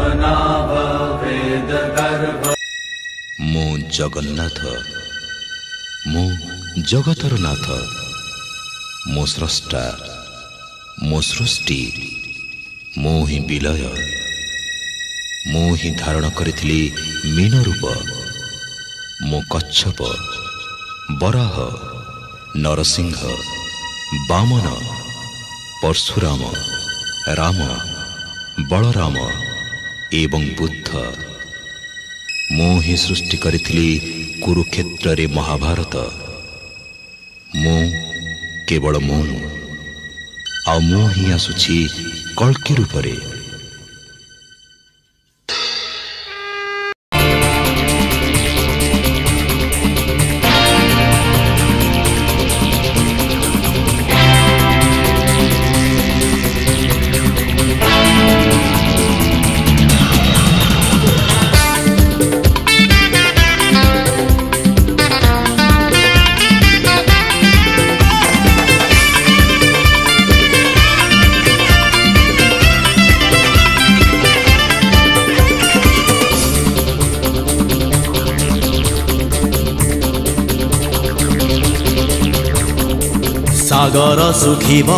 पद्मनाभ वेद गर्भ मु जगन्नाथ मु जगतर नाथ मो स्रष्टा मो सृष्टि मु ही विलय मु ही धारण करिथिली मीन रूप मो कच्छप बराह नरसिंह वामन परशुराम राम बलराम एवं बुद्ध मु ही सृष्टि करिथिली कुरुक्षेत्र रे महाभारत मु केवल मु आ मु ही आसुछि कल्कि रूप रे। सागर सुखिब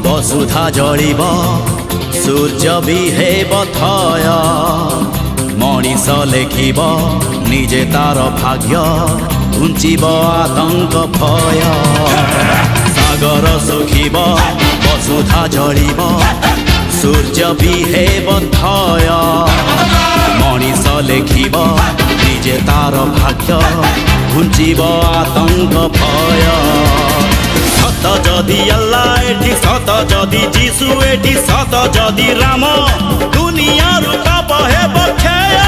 वसुधा जलिब सूर्य विहेब थय मनीष लेखिब निजे तार भाग्य घुंचिब आतंक भय। सागर सुखिब वसुधा जलिब सूर्य विहेब थय मनीष लेखिब निजे तार भाग्य घुंचिब आतंक भय। सत जदि अल्लाह एठी सत जदि जीसु एठी सत जदि राम दुनिया रूप हेब क्षय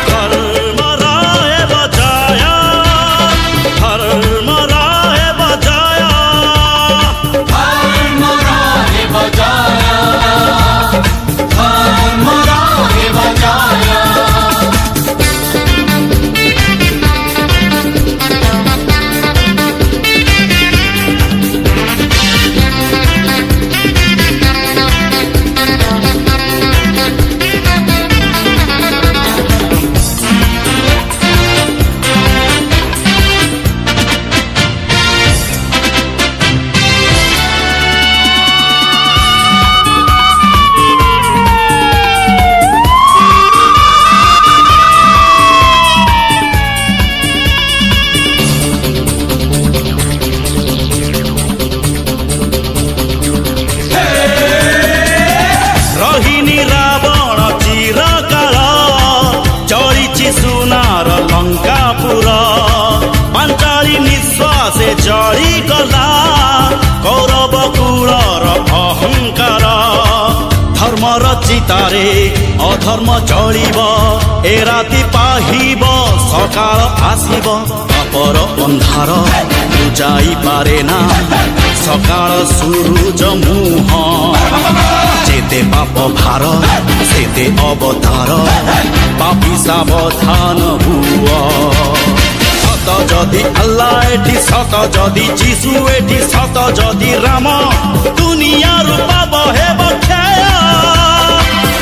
धर्म रहे बजाय धर्म रहे बजाय धर्म रहे बजाय धर्म रहे बजाय। जड़ी गला कौरव कुलर अहंकार धर्मर चितारे अधर्म जलिब ए राति पाहिब सकाळ आसिब पापर अंधार बुझाई पारे ना सकाळ सूरज मुह जेते पाप भार सेते अवतार पापी सावधान हुआ। सत जदि अल्लाह एठी सत जदि जीसु एठी सत जदि राम दुनिया रूप हेब क्षय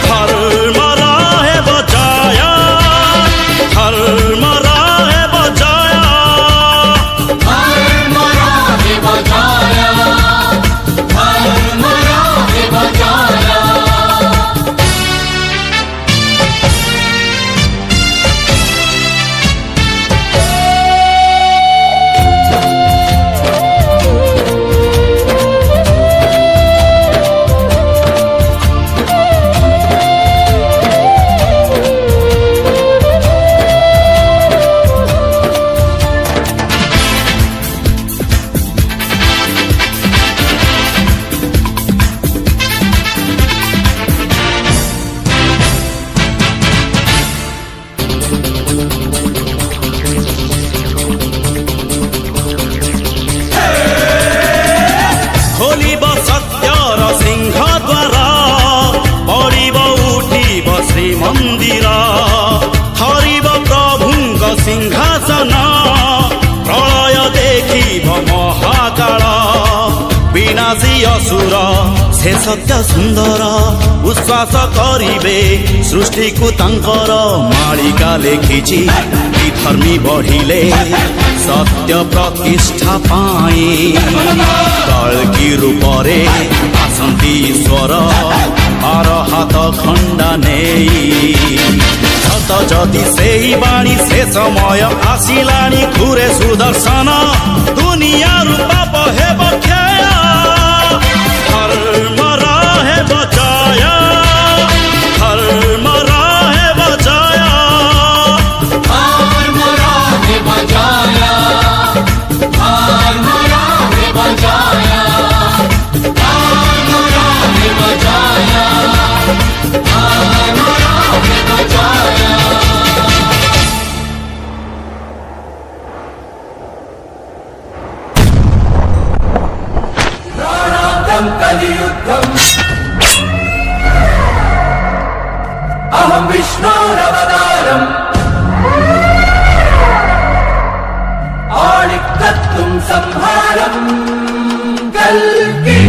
धर्म रहे बजाय धर्म रहे बजाय धर्म रहे बजाय धर्म रहे बजाय। मंदिर हरिब प्रभुंग सिंहासन प्रलय देखिब महाकाल विनाशी असुर ସେ ସତ୍ୟ ସୁନ୍ଦର ଉଶ୍ୱାସ କରିବେ ସୃଷ୍ଟିକୁ ତାଙ୍କର ମାଳିକା ଲେଖିଛି ଧର୍ମୀ ବଢ଼ିଲେ ସତ୍ୟ ପ୍ରତିଷ୍ଠା ପାଇଁ କଳ୍କି ରୂପରେ ଆସନ୍ତି ଈଶ୍ୱର ବାର ହାତ ଖଣ୍ଡା ନେଇ ସତ ଯଦି ସେଇ ବାଣୀ ସେ ସମୟ ଆସିଲାଣି ଘୁରେ ସୁଦର୍ଶନ ଦୁନିଆରୁ ପାପ ହେବ କ୍ଷୟ ଧର୍ମ ରହେ ବଜୟ ଧର୍ମ ରହେ ବଜୟ धर्म राहे बजाया धर्म राहे बजाया धर्म राहे बजाया धर्म राहे बजाया प्राणान्तं कलियुद्धम् अहं विष्णोरवतारम् आणिक्कत्तुं संहारम् कल्कि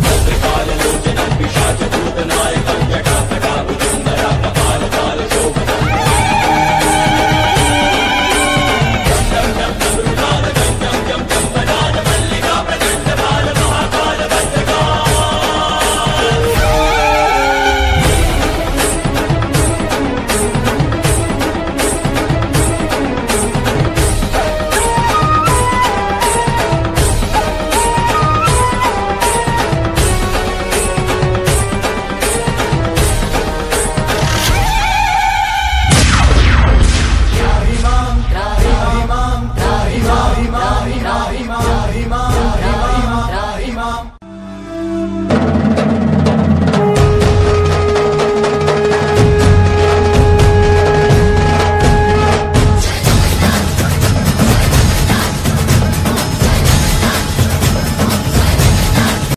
भद्रकाललोचनं पिशाचभूतनायकं जटाकटं